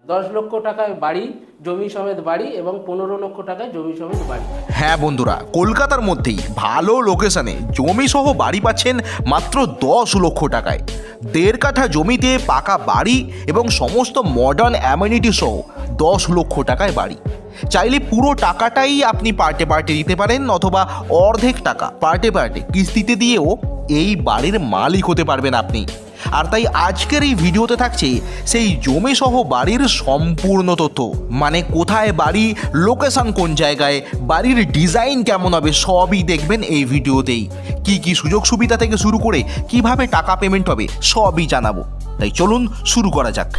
10 লক্ষ টাকায় বাড়ি, জমি সমেত বাড়ি এবং 15 লক্ষ টাকায় জমি সমেত বাড়ি। হ্যাঁ বন্ধুরা, কলকাতার মধ্যেই ভালো লোকেশনে জমি সহ বাড়ি পাচ্ছেন মাত্র 10 লক্ষ টাকায়। 1.5 কাঠা জমিতে পাকা বাড়ি এবং সমস্ত মডার্ন অ্যামিনিটি সহ 10 লক্ষ টাকায় বাড়ি। চাইলে পুরো টাকাটাই আপনি পার্টে পার্টে দিতে পারেন, অথবা অর্ধেক টাকা পার্টে পার্টে কিস্তিতে দিয়েও এই বাড়ির মালিক হতে পারবেন আপনি। আর তাই আজকের এই ভিডিওতে থাকছে সেই জমি সহ বাড়ির সম্পূর্ণ তথ্য, মানে কোথায় বাড়ি, লোকেশন কোন জায়গায়, বাড়ির ডিজাইন কেমন হবে, সবই দেখবেন এই ভিডিওতেই। কি কি সুযোগ সুবিধা থেকে শুরু করে কিভাবে টাকা পেমেন্ট হবে সবই জানাবো। তাই চলুন শুরু করা যাক।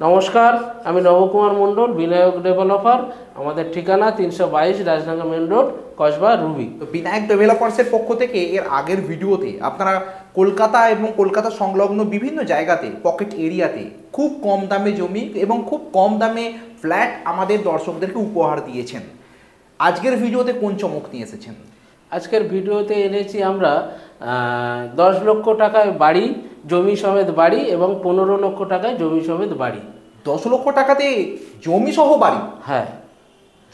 নমস্কার, আমি নবকুমার মণ্ডল, বিনায়ক ডেভেলপার। আমাদের ঠিকানা 322 Rajdanga main road, Kasba, Ruby. তো বিনায়ক ডেভেলপার্সের পক্ষ থেকে এর আগের ভিডিওতে আপনারা কলকাতা এবং কলকাতা সংলগ্ন বিভিন্ন জায়গাতে পকেট এরিয়াতে খুব কম দামে জমি এবং খুব কম দামে ফ্ল্যাট আমাদের দর্শকদেরকে উপহার দিয়েছেন। আজকের ভিডিওতে কোন চমক নিয়ে এসেছেন? আজকের ভিডিওতে এনেছি আমরা 10 লক্ষ টাকায় বাড়ি, জমি সমেত বাড়ি এবং 15 লক্ষ টাকায় জমি সমেত বাড়ি। 10 লক্ষ টাকাতে জমি সহ বাড়ি? হ্যাঁ।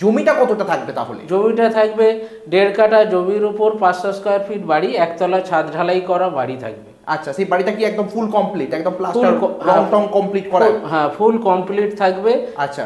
জমিটা কতটা থাকবে তাহলে? জমিটা থাকবে 1.5 কাঠা জমির উপর 500 স্কোয়ার ফিট বাড়ি, একতলা ছাদ ঢালাই করা বাড়ি থাকবে। আচ্ছা, সেই বাড়িটা কি একদম ফুল কমপ্লিট, একদম প্লাস্টার রং টং কমপ্লিট করা? হ্যাঁ, ফুল কমপ্লিট থাকবে। আচ্ছা,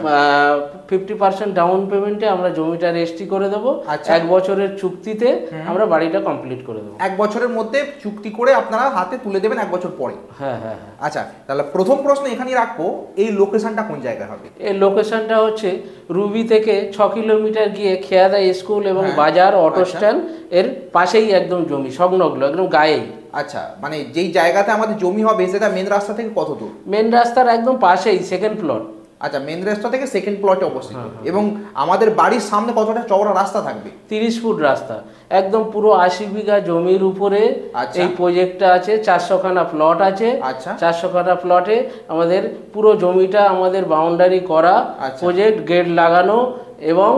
50% ডাউন পেমেন্টে আমরা জমিটা রেজিস্ট্রি করে দেবো। 1 বছরের চুক্তিতে আমরা বাড়িটা কমপ্লিট করে দেবো। 1 বছরের মধ্যে চুক্তি করে আপনারা হাতে তুলে দেবেন 1 বছর পরে? হ্যাঁ হ্যাঁ হ্যাঁ। আচ্ছা, তাহলে প্রথম প্রশ্ন এখানেই রাখবো, এই লোকেশনটা কোন জায়গায় হবে? এই লোকেশনটা হচ্ছে রুবি থেকে 6 কিলোমিটার গিয়ে খেয়াদা স্কুল এবং বাজার অটো স্ট্যান্ড এর পাশেই একদম জমি, সংলগ্ন, একদম গায়েই। আচ্ছা, মানে যেই জায়গাতে আমাদের জমি হবে সেটা মেন রাস্তা থেকে কত দূর? মেন রাস্তার একদম পাশেই, সেকেন্ড প্লট। আচ্ছা, মেন রাস্তা থেকে সেকেন্ড প্লটে অবস্থিত। এবং আমাদের বাড়ির সামনে কতটা চওড়া রাস্তা থাকবে? 30 ফুট রাস্তা, একদম পুরো 80 বিঘা জমির উপরে আচ্ছা। এই প্রজেক্টটা আছে। 400 খানা প্লট আছে। আচ্ছা। 400 খানা প্লটে আমাদের পুরো জমিটা আমাদের বাউন্ডারি করা, প্রজেক্ট গেট লাগানো এবং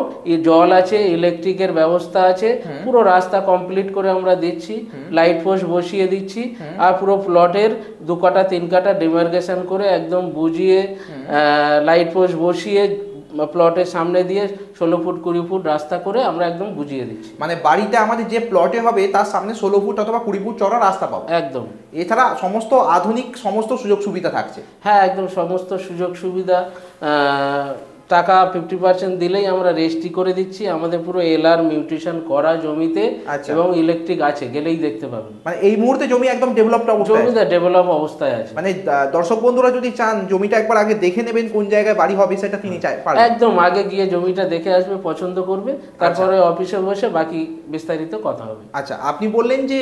জল আছে, ইলেকট্রিকের ব্যবস্থা আছে। পুরো রাস্তা কমপ্লিট করে আমরা দিচ্ছি, লাইট পোস্ট বসিয়ে দিচ্ছি। আর পুরো প্লটের 2 কাঠা 3 কাঠা ডিমার্কেশন করে একদম বুঝিয়ে লাইট পোস্ট বসিয়ে প্লটের সামনে দিয়ে 16 ফুট 20 ফুট রাস্তা করে আমরা একদম বুঝিয়ে দিচ্ছি। মানে বাড়িতে আমাদের যে প্লটে হবে তার সামনে 16 ফুট অথবা 20 ফুট চওড়া রাস্তা পাবো একদম। এছাড়া সমস্ত আধুনিক সমস্ত সুযোগ সুবিধা থাকছে? হ্যাঁ, একদম সমস্ত সুযোগ সুবিধা। টাকা 50% দিলেই আমরা রেজিস্ট্রি করে দিচ্ছি। আমাদের পুরো এলআর মিউটেশন করা জমিতে এবং ইলেকট্রিক আছে, গেলেই দেখতে পাবেন। মানে এই মুহূর্তে জমি একদম ডেভেলপড অবস্থায়, জমিটা ডেভেলপ অবস্থায় আছে। মানে দর্শক বন্ধুরা যদি চান জমিটা একবার আগে দেখে নেবেন কোন জায়গায় বাড়ি হবে সেটা তিনি পারবেন। একদম আগে গিয়ে জমিটা দেখে আসবে, পছন্দ করবে, তারপরে অফিসে বসে বাকি বিস্তারিত কথা হবে। আচ্ছা, আপনি বললেন যে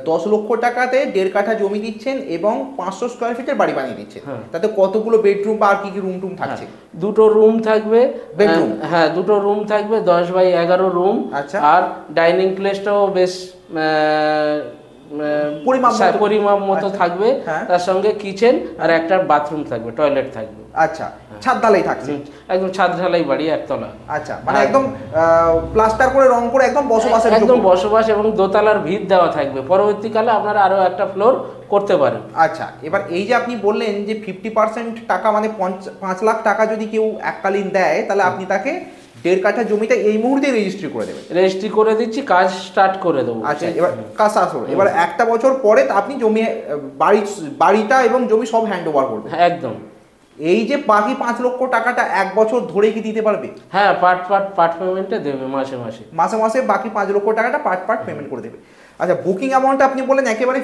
10 লক্ষ টাকাতে 1.5 কাঠা জমি দিচ্ছেন এবং 500 স্কোয়ার ফিটের বাড়ি বানিয়ে দিচ্ছেন। তাতে কতগুলো বেডরুম বা আর কি কি রুম টুম থাকছে? 2টো রুম থাকবে। বেডরুম? হ্যাঁ, 2টো রুম থাকবে, 10 বাই 11 রুম। আচ্ছা। আর ডাইনিং প্লেসটাও বেশ পরিমাপ মতো থাকবে। তার সঙ্গে কিচেন আর একটা বাথরুম থাকবে, টয়লেট থাকবে। আচ্ছা, ছাদ ঢালাই থাকছে? একদম ছাদ ঢালাই বাড়ি, একতলা। আচ্ছা, মানে একদম প্লাস্টার করে রং করে একদম বসবাসের একদম বসবাস এবং দোতলার ভিত দেওয়া থাকবে। পরবর্তীকালে আপনারা আরো একটা ফ্লোর করতে পারেন। আচ্ছা, এবার এই যে আপনি বললেন যে 50% টাকা মানে 5 লাখ টাকা যদি কেউ এককালীন দেয় তাহলে আপনি তাকে 1.5 কাঠা জমিটা এই মুহূর্তে রেজিস্ট্রি করে দেবেন? রেজিস্ট্রি করে দিচ্ছি, কাজ স্টার্ট করে দেবো। আচ্ছা, এবার কাজ আসলো, এবার 1টা বছর পরে আপনি জমি বাড়িটা এবং জমি সব হ্যান্ড ওভার করবেন? একদম। এই যে বাকি 5 লক্ষ টাকাটা 1 বছর ধরে কি দিতে পারবে? হ্যাঁ, পার্ট পেমেন্টে দেবে, মাসে মাসে বাকি 5 লক্ষ টাকাটা পার্ট পেমেন্ট করে দেবে। আচ্ছা, বুকিং অ্যামাউন্টটা আপনি বলেন একেবারে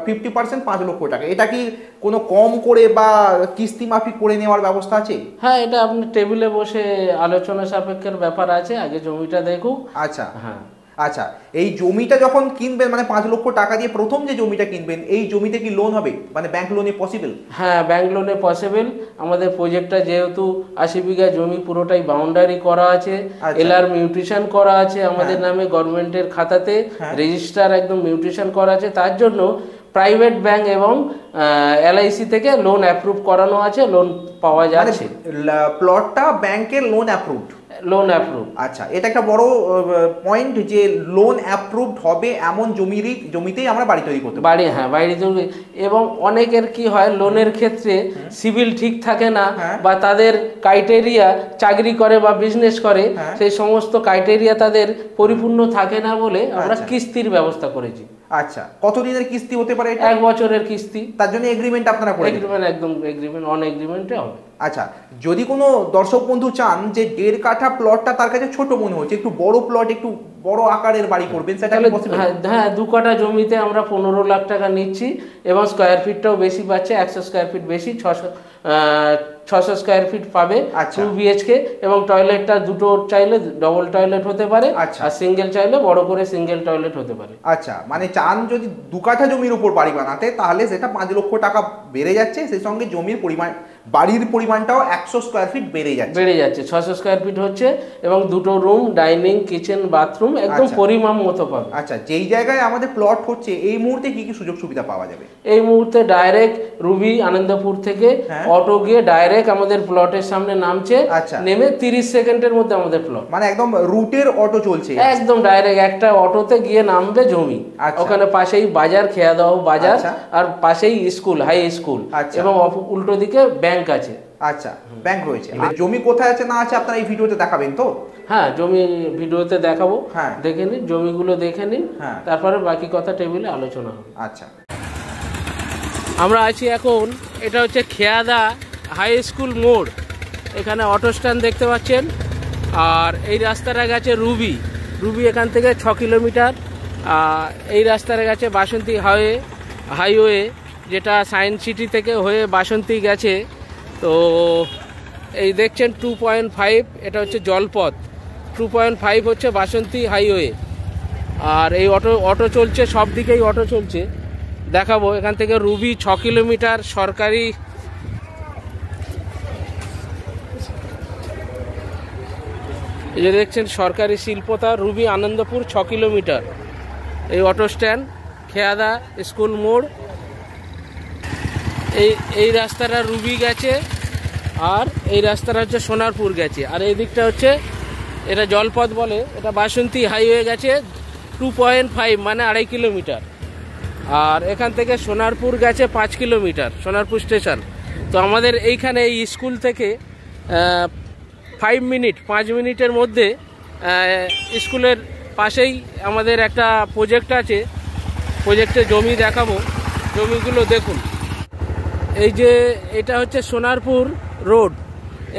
50% 5 লক্ষ টাকা। এটা কি কোনো কম করে বা কিস্তি মাফিক করে নেওয়ার ব্যবস্থা আছে? হ্যাঁ, এটা আপনি টেবিলে বসে আলোচনা সাপেক্ষের ব্যাপার আছে, আগে জমিটা দেখুক। আচ্ছা হ্যাঁ। আচ্ছা, এই জমিটা যখন কিনবেন মানে 5 লক্ষ টাকা দিয়ে প্রথম যে জমিটা কিনবেন এই জমিতে কি লোন হবে, মানে ব্যাংক লোনে পসিবল? হ্যাঁ, ব্যাংক লোনে পসিবল। আমাদের প্রজেক্টটা যেহেতু 80 বিঘা জমি পুরোটাই বাউন্ডারি করা আছে, এলআর মিউটেশন করা আছে আমাদের নামে গভর্নমেন্টের খাতাতে, রেজিস্টার একদম মিউটেশন করা আছে, তার জন্য প্রাইভেট ব্যাংক এবং এলআইসি থেকে লোন অ্যাপ্রুভ করানো আছে, লোন পাওয়া যাচ্ছে। প্লটটা ব্যাংকের লোন অ্যাপ্রুভড? Loan approve. আচ্ছা, এটা একটা বড় পয়েন্ট যে লোন অ্যাপ্রুভড হবে এমন জমিতেই আমরা বাড়ি তৈরি করতে পারি। হ্যাঁ, বাড়ি তৈরি। এবং অনেকের কি হয় লোনের ক্ষেত্রে সিভিল ঠিক থাকে না, বা তাদের ক্রাইটেরিয়া চাকরি করে বা বিজনেস করে সেই সমস্ত ক্রাইটেরিয়া তাদের পরিপূর্ণ থাকে না বলে আমরা কিস্তির ব্যবস্থা করেছি। আচ্ছা, কতদিনের কিস্তি হতে পারে? 1 বছরের কিস্তি। তার জন্য এগ্রিমেন্ট আপনারা করে এগ্রিমেন্ট, একদম এগ্রিমেন্ট, অন এগ্রিমেন্টে হবে। আচ্ছা, যদি কোনো দর্শক বন্ধু চান যে 1.5 কাঠা প্লটটা তার কাছে ছোট মনে হচ্ছে, একটু বড় প্লট, একটু বড় আকারের বাড়ি করবেন, সেটা কি পসিবল? হ্যাঁ, 2 কাঠা জমিতে আমরা 15 লাখ টাকা নিচ্ছি এবং স্কয়ার ফিটটাও বেশি পাচ্ছে, 100 স্কয়ার ফিট বেশি, 600 স্কয়ার ফিট পাবে। 2 BHK এবং টয়লেটটা দুটো চাইলে ডবল টয়লেট হতে পারে, আর সিঙ্গেল চাইলে বড় করে সিঙ্গেল টয়লেট হতে পারে। আচ্ছা, মানে চান যদি 2 কাঠা জমির উপর বাড়ি বানাতে, তাহলে সেটা 5 লক্ষ টাকা বেড়ে যাচ্ছে, সেই সঙ্গে জমির পরিমাণ, বাড়ির পরিমাণটাও 100 স্কয়ার ফিট বেড়ে যাচ্ছে, 600 স্কয়ার ফিট হচ্ছে এবং দুটো রুম, ডাইনিং, কিচেন, বাথরুম একদম পরিমাণ মতো পাবে। আচ্ছা, যেই জায়গায় আমাদের প্লট হচ্ছে এই মুহূর্তে কি কি সুযোগ সুবিধা পাওয়া যাবে? এই মুহূর্তে ডাইরেক্ট রুবি আনন্দপুর থেকে অটো গিয়ে ডাইরেক্ট আমাদের প্লটের সামনে নামছে, নেমে 30 সেকেন্ডের মধ্যে আমাদের প্লট, মানে একদম রুটের অটো চলছে, একদম ডাইরেক্ট একটা অটোতে গিয়ে নামবে জমি। ওখানে পাশেই বাজার, খেয়া দাও বাজার, আর পাশেই স্কুল, হাই স্কুল, এবং উল্টো দিকে ব্যাংক আছে। আচ্ছা, ব্যাংক রয়েছে। জমি কোথায় আছে না আছে আপনারা এই ভিডিওতে দেখাবেন তো? হ্যাঁ, জমি ভিডিওতে দেখাবো, দেখে নিন, জমিগুলো দেখে নিন, তারপরে বাকি কথা টেবিলে আলোচনা হবে। আচ্ছা, আমরা আছি এখন, এটা হচ্ছে খেয়াদা হাই স্কুল মোড়। এখানে অটো স্ট্যান্ড দেখতে পাচ্ছেন, আর এই রাস্তাটা গেছে রুবি এখান থেকে 6 কিলোমিটার। এই রাস্তাটা গেছে বাসন্তী হাইওয়ে, যেটা সায়েন্স সিটি থেকে হয়ে বাসন্তী গেছে। তো এই দেখছেন 2.5, এটা হচ্ছে জলপথ, 2.5 হচ্ছে বাসন্তী হাইওয়ে। আর এই অটো চলছে, সব দিকেই অটো চলছে, দেখাবো। এখান থেকে রুবি 6 কিলোমিটার, সরকারি এই যে দেখছেন সরকারি শিল্পতা রুবি আনন্দপুর 6 কিলোমিটার। এই অটো স্ট্যান্ড, খেয়াদা স্কুল মোড়, এই রাস্তাটা রুবি গেছে, আর এই রাস্তাটা হচ্ছে সোনারপুর গেছে। আর এই দিকটা হচ্ছে, এটা জলপথ বলে, এটা বাসন্তী হাইওয়ে গেছে 2.5 মানে 2.5 কিলোমিটার। আর এখান থেকে সোনারপুর গেছে 5 কিলোমিটার, সোনারপুর স্টেশন। তো আমাদের এইখানে এই স্কুল থেকে 5 মিনিটের মধ্যে স্কুলের পাশেই আমাদের একটা প্রজেক্ট আছে, প্রজেক্টে জমি দেখাবো, জমিগুলো দেখুন। এই যে এটা হচ্ছে সোনারপুর রোড,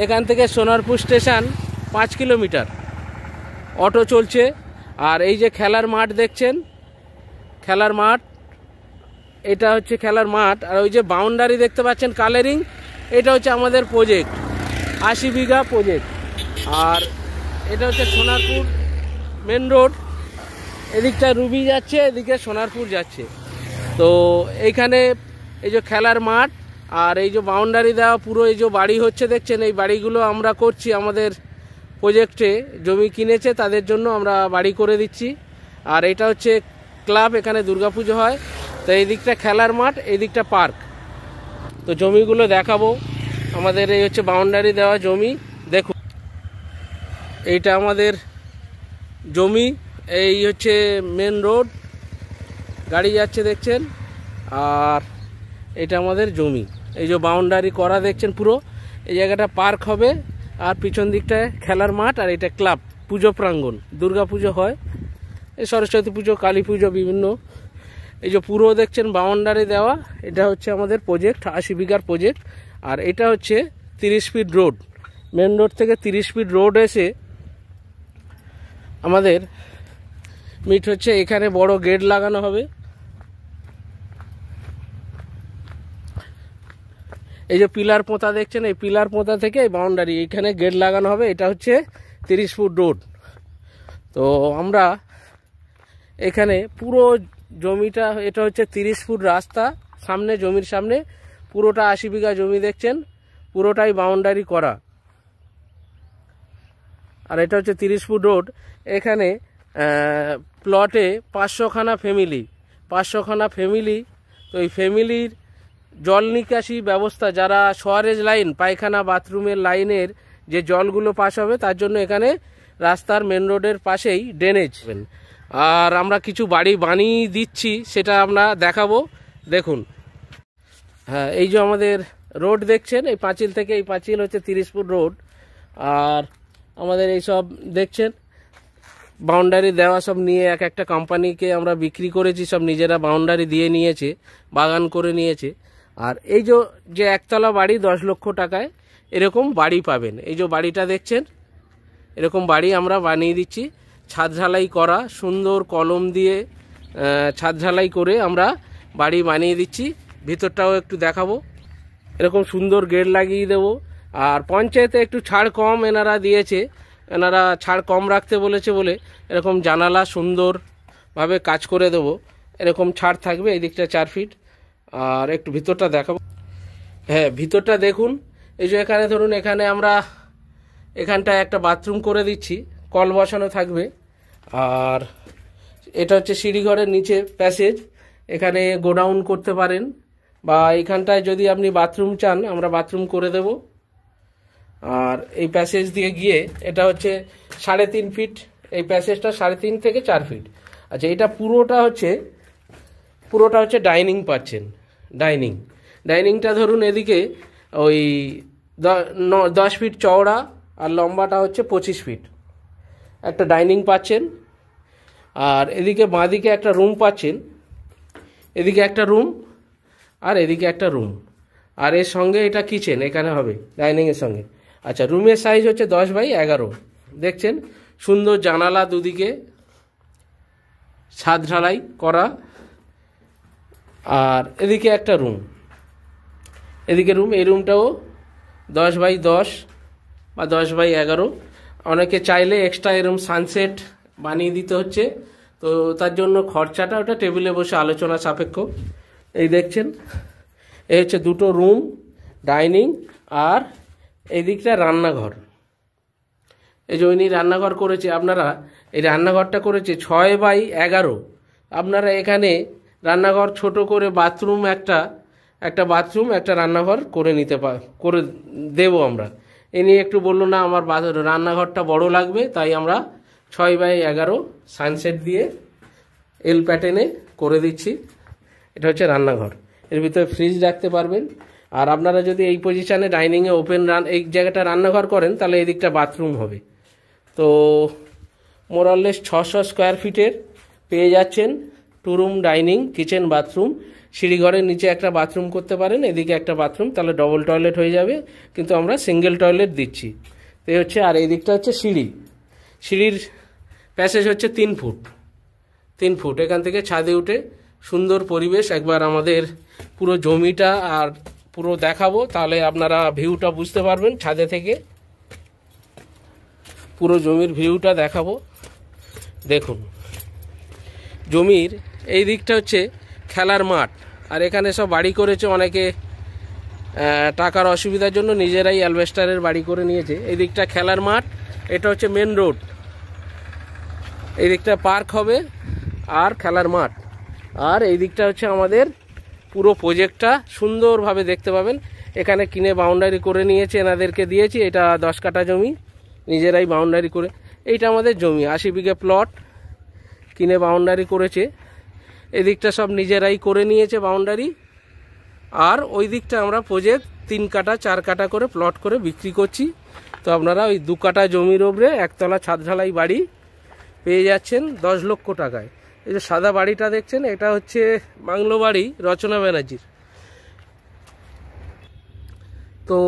এখান থেকে সোনারপুর স্টেশন 5 কিলোমিটার, অটো চলছে। আর এই যে খেলার মাঠ দেখছেন, খেলার মাঠ, এটা হচ্ছে খেলার মাঠ। আর ওই যে বাউন্ডারি দেখতে পাচ্ছেন কালারিং, এটা হচ্ছে আমাদের প্রজেক্ট, 80 বিঘা প্রজেক্ট। আর এটা হচ্ছে সোনারপুর মেন রোড, এদিকটা রুবি যাচ্ছে, এদিকে সোনারপুর যাচ্ছে। তো এইখানে এই যে খেলার মাঠ আর এই যে বাউন্ডারি দেওয়া, পুরো এই যে বাড়ি হচ্ছে দেখছেন, এই বাড়িগুলো আমরা করছি আমাদের প্রজেক্টে, জমি কিনেছে তাদের জন্য আমরা বাড়ি করে দিচ্ছি। আর এটা হচ্ছে ক্লাব, এখানে দুর্গাপুজো হয়। তো এই দিকটা খেলার মাঠ, এই দিকটা পার্ক। তো জমিগুলো দেখাবো, আমাদের এই হচ্ছে বাউন্ডারি দেওয়া জমি, দেখুন এইটা আমাদের জমি, এই হচ্ছে মেন রোড, গাড়ি যাচ্ছে দেখছেন। আর এটা আমাদের জমি, এই যে বাউন্ডারি করা দেখছেন পুরো, এই জায়গাটা পার্ক হবে, আর পিছন দিকটায় খেলার মাঠ, আর এটা ক্লাব, পুজো প্রাঙ্গণ, দুর্গা পুজো হয়, এই সরস্বতী পুজো, কালী পুজো, বিভিন্ন। এই যে পুরো দেখছেন বাউন্ডারি দেওয়া, এটা হচ্ছে আমাদের প্রজেক্ট, 80 বিঘার প্রজেক্ট। আর এটা হচ্ছে 30 ফিট রোড, মেন রোড থেকে 30 ফিট রোড এসে আমাদের মিট হচ্ছে, এখানে বড় গেট লাগানো হবে। এই যে পিলার পোঁতা দেখছেন, এই পিলার পোঁতা থেকে এই বাউন্ডারি, এখানে গেট লাগানো হবে। এটা হচ্ছে 30 ফুট রোড। তো আমরা এখানে পুরো জমিটা, এটা হচ্ছে 30 ফুট রাস্তা সামনে, জমির সামনে পুরোটা 80 বিঘা জমি দেখছেন, পুরোটাই বাউন্ডারি করা। আর এটা হচ্ছে 30 ফুট রোড। এখানে প্লটে 500খানা ফ্যামিলি। তো এই ফ্যামিলির জল নিকাশি ব্যবস্থা, যারা সোয়ারেজ লাইন, পায়খানা বাথরুমের লাইনের যে জলগুলো পাস হবে তার জন্য এখানে রাস্তার মেন রোডের পাশেই ড্রেনেজ। আর আমরা কিছু বাড়ি বানিয়ে দিচ্ছি, সেটা আমরা দেখাবো। দেখুন, হ্যাঁ, এই যে আমাদের রোড দেখছেন, এই পাঁচিল থেকে এই পাঁচিল হচ্ছে 30 ফুট রোড। আর আমাদের এই সব দেখছেন বাউন্ডারি দেওয়া সব নিয়ে এক একটা কোম্পানিকে আমরা বিক্রি করেছি, সব নিজেরা বাউন্ডারি দিয়ে নিয়েছে, বাগান করে নিয়েছে। আর এই যে একতলা বাড়ি 10 লক্ষ টাকায় এরকম বাড়ি পাবেন। এই যে বাড়িটা দেখছেন, এরকম বাড়ি আমরা বানিয়ে দিচ্ছি, ছাদ ঢালাই করা, সুন্দর কলম দিয়ে ছাদ ঢালাই করে আমরা বাড়ি বানিয়ে দিচ্ছি। ভিতরটাও একটু দেখাবো, এরকম সুন্দর গেট লাগিয়ে দেবো। আর পঞ্চায়েতে একটু ছাড় কম এনারা দিয়েছে, এনারা ছাড় কম রাখতে বলেছে বলে এরকম জানালা সুন্দরভাবে কাজ করে দেবো, এরকম ছাড় থাকবে। এই দিকটা 4 ফিট। আর একটু ভিতরটা দেখাবো। হ্যাঁ, ভিতরটা দেখুন। এই যে এখানে ধরুন, এখানে আমরা এখানটায় একটা বাথরুম করে দিচ্ছি, কল বসানো থাকবে। আর এটা হচ্ছে সিঁড়িঘরের নিচে প্যাসেজ, এখানে গোডাউন করতে পারেন, বা এখানটায় যদি আপনি বাথরুম চান আমরা বাথরুম করে দেব। আর এই প্যাসেজ দিয়ে গিয়ে এটা হচ্ছে 3.5 ফিট, এই প্যাসেজটা 3.5 থেকে 4 ফিট। আচ্ছা, এটা পুরোটা হচ্ছে ডাইনিং পাচ্ছেন। ডাইনিংটা ধরুন এদিকে ওই 10 ফিট চওড়া আর লম্বাটা হচ্ছে 25 ফিট একটা ডাইনিং পাচ্ছেন। আর এদিকে বাঁদিকে একটা রুম পাচ্ছেন, এদিকে একটা রুম আর এদিকে একটা রুম। আর এর সঙ্গে এটা কিচেন এখানে হবে ডাইনিংয়ের সঙ্গে। আচ্ছা, রুমের সাইজ হচ্ছে 10x11। দেখছেন সুন্দর জানালা, দুদিকে ছাদ ঢালাই করা। আর এদিকে একটা রুম, এদিকে রুম, এই রুমটাও 10x10 বা 10x11। অনেকে চাইলে এক্সট্রা এরকম সানসেট বানিয়ে দিতে হচ্ছে, তো তার জন্য খরচাটা ওটা টেবিলে বসে আলোচনা সাপেক্ষ। এই দেখছেন, এই হচ্ছে 2টো রুম, ডাইনিং, আর এই দিকটা রান্নাঘর। এই যে উনি রান্নাঘর করেছে, আপনারা এই রান্নাঘরটা করেছে 6x11। আপনারা এখানে রান্নাঘর ছোট করে বাথরুম একটা বাথরুম একটা রান্নাঘর করে করে দেবো আমরা। এ নিয়ে একটু বললো না আমার রান্নাঘরটা বড় লাগবে, তাই আমরা 6x11 সানসেট দিয়ে এল প্যাটার্নে করে দিচ্ছি। এটা হচ্ছে রান্নাঘর, এর ভিতরে ফ্রিজ রাখতে পারবেন। আর আপনারা যদি এই পজিশানে ডাইনিংয়ে ওপেন এই জায়গাটা রান্নাঘর করেন তাহলে এই দিকটা বাথরুম হবে। তো মোরাললেস 600 স্কোয়ার ফিটের পেয়ে যাচ্ছেন 2 রুম, ডাইনিং, কিচেন, বাথরুম। সিঁড়িঘরের নিচে একটা বাথরুম করতে পারেন, এদিকে একটা বাথরুম, তাহলে ডবল টয়লেট হয়ে যাবে, কিন্তু আমরা সিঙ্গেল টয়লেট দিচ্ছি। তো এই হচ্ছে, আর এই দিকটা হচ্ছে সিঁড়ির প্যাসেজ হচ্ছে 3 ফুট। এখান থেকে ছাদে উঠে সুন্দর পরিবেশ। একবার আমাদের পুরো জমিটা আর পুরো দেখাবো, তাহলে আপনারা ভিউটা বুঝতে পারবেন। ছাদে থেকে পুরো জমির ভিউটা দেখাবো। দেখুন, জমির এই দিকটা হচ্ছে খেলার মাঠ। আর এখানে সব বাড়ি করেছে অনেকে, টাকার অসুবিধার জন্য নিজেরাই অ্যালবেস্টারের বাড়ি করে নিয়েছে। এই দিকটা খেলার মাঠ, এটা হচ্ছে মেন রোড, এই দিকটা পার্ক হবে আর খেলার মাঠ। আর এই দিকটা হচ্ছে আমাদের পুরো প্রজেক্টটা সুন্দরভাবে দেখতে পাবেন। এখানে কিনে বাউন্ডারি করে নিয়েছে, এনাদেরকে দিয়েছি। এটা 10 কাঠা জমি, নিজেরাই বাউন্ডারি করে। এইটা আমাদের জমি 80 বিঘে প্লট, কিনে বাউন্ডারি করেছে। এদিকটা সব নিজেরাই করে নিয়েছে বাউন্ডারি। আর ওই দিকটা আমরা প্রজেক্ট 3 কাঠা 4 কাঠা করে প্লট করে বিক্রি করছি। তো আপনারা ওই 2 কাঠা জমির ওপরে একতলা ছাদ ঢালাই বাড়ি পেয়ে যাচ্ছেন 10 লক্ষ টাকায়। এই যে সাদা বাড়িটা দেখছেন, এটা হচ্ছে বাংলো বাড়ি রচনা ব্যানার্জির। তো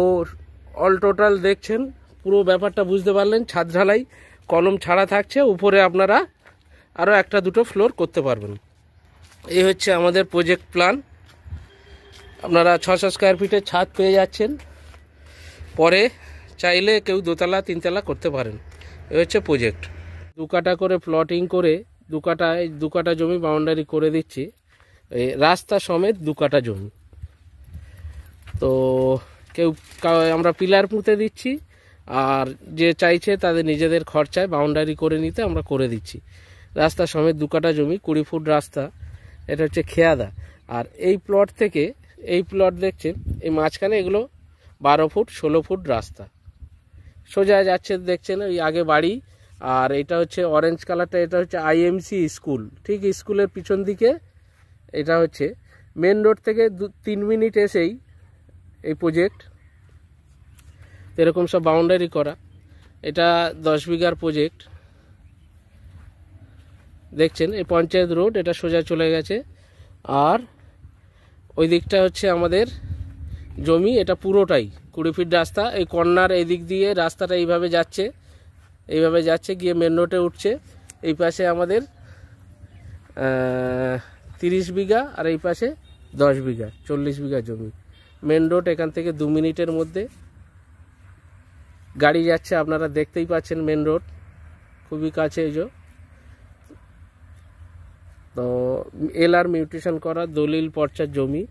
অল টোটাল দেখছেন, পুরো ব্যাপারটা বুঝতে পারলেন। ছাদ ঢালাই কলম ছাড়া থাকছে, উপরে আপনারা আরও 1-2টো ফ্লোর করতে পারবেন। এই হচ্ছে আমাদের প্রজেক্ট প্ল্যান। আপনারা 600 স্কোয়ার ফিটের ছাদ পেয়ে যাচ্ছেন। পরে চাইলে কেউ 2তলা 3তলা করতে পারেন। এই হচ্ছে প্রজেক্ট। 2 কাঠা করে প্লটিং করে 2 কাঠা জমি বাউন্ডারি করে দিচ্ছি, এই রাস্তা সমেত 2 কাঠা জমি। তো আমরা পিলার পুঁতে দিচ্ছি, আর যে চাইছে তাদের নিজেদের খরচায় বাউন্ডারি করে নিতে আমরা করে দিচ্ছি। রাস্তা সমেত 2 কাঠা জমি, 20 ফুট রাস্তা। এটা হচ্ছে খেয়াদা। আর এই প্লট থেকে এই প্লট দেখছেন, এই মাঝখানে এগুলো 12 ফুট 16 ফুট রাস্তা, সোজা যাচ্ছে দেখছেন ওই আগে বাড়ি, আর এটা হচ্ছে অরেঞ্জ কালারটা, এটা হচ্ছে আইএমসি স্কুল, ঠিক স্কুলের পিছন দিকে। এটা হচ্ছে মেন রোড থেকে 3 মিনিট এসেই এই প্রজেক্ট। এরকম সব বাউন্ডারি করা। এটা 10 বিঘার প্রজেক্ট দেখছেন, এই পঞ্চায়েত রোড, এটা সোজা চলে গেছে। আর ওই দিকটা হচ্ছে আমাদের জমি, এটা পুরোটাই 20 ফিট রাস্তা। এই কর্নার এই দিক দিয়ে রাস্তাটা এইভাবে যাচ্ছে, গিয়ে মেন রোডে উঠছে। এই পাশে আমাদের 30 বিঘা, আর এই পাশে 10 বিঘা, 40 বিঘা জমি। মেন রোড এখান থেকে 2 মিনিটের মধ্যে গাড়ি যাচ্ছে, আপনারা দেখতেই পাচ্ছেন। মেন রোড খুবই কাছে। এই যে তো এলআর মিউটেশন করা দলিল পর্চার জমি।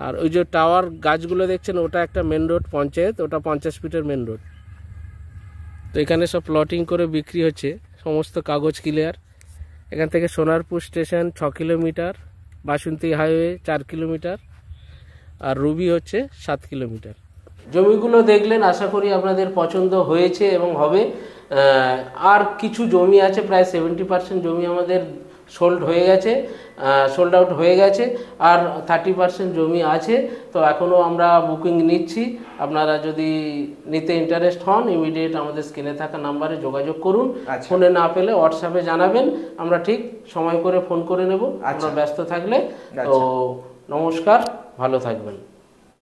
আর ওই যে টাওয়ার গাছগুলো দেখছেন, ওটা একটা মেন রোড পঞ্চায়েত, ওটা 50 ফিটের মেন রোড। তো এখানে সব প্লটিং করে বিক্রি হচ্ছে, সমস্ত কাগজ ক্লিয়ার। এখান থেকে সোনারপুর স্টেশন 6 কিলোমিটার, বাসন্তী হাইওয়ে 4 কিলোমিটার, আর রুবি হচ্ছে 7 কিলোমিটার। জমিগুলো দেখলেন, আশা করি আপনাদের পছন্দ হয়েছে এবং হবে। আর কিছু জমি আছে, প্রায় 70% জমি আমাদের সোল্ড হয়ে গেছে, সোল্ড আউট হয়ে গেছে, আর 30% জমি আছে। তো এখনও আমরা বুকিং নিচ্ছি। আপনারা যদি নিতে ইন্টারেস্ট হন, ইমিডিয়েট আমাদের স্ক্রিনে থাকা নাম্বারে যোগাযোগ করুন। ফোনে না পেলে হোয়াটসঅ্যাপে জানাবেন, আমরা ঠিক সময় করে ফোন করে নেব, আমরা ব্যস্ত থাকলে। তো নমস্কার, ভালো থাকবেন।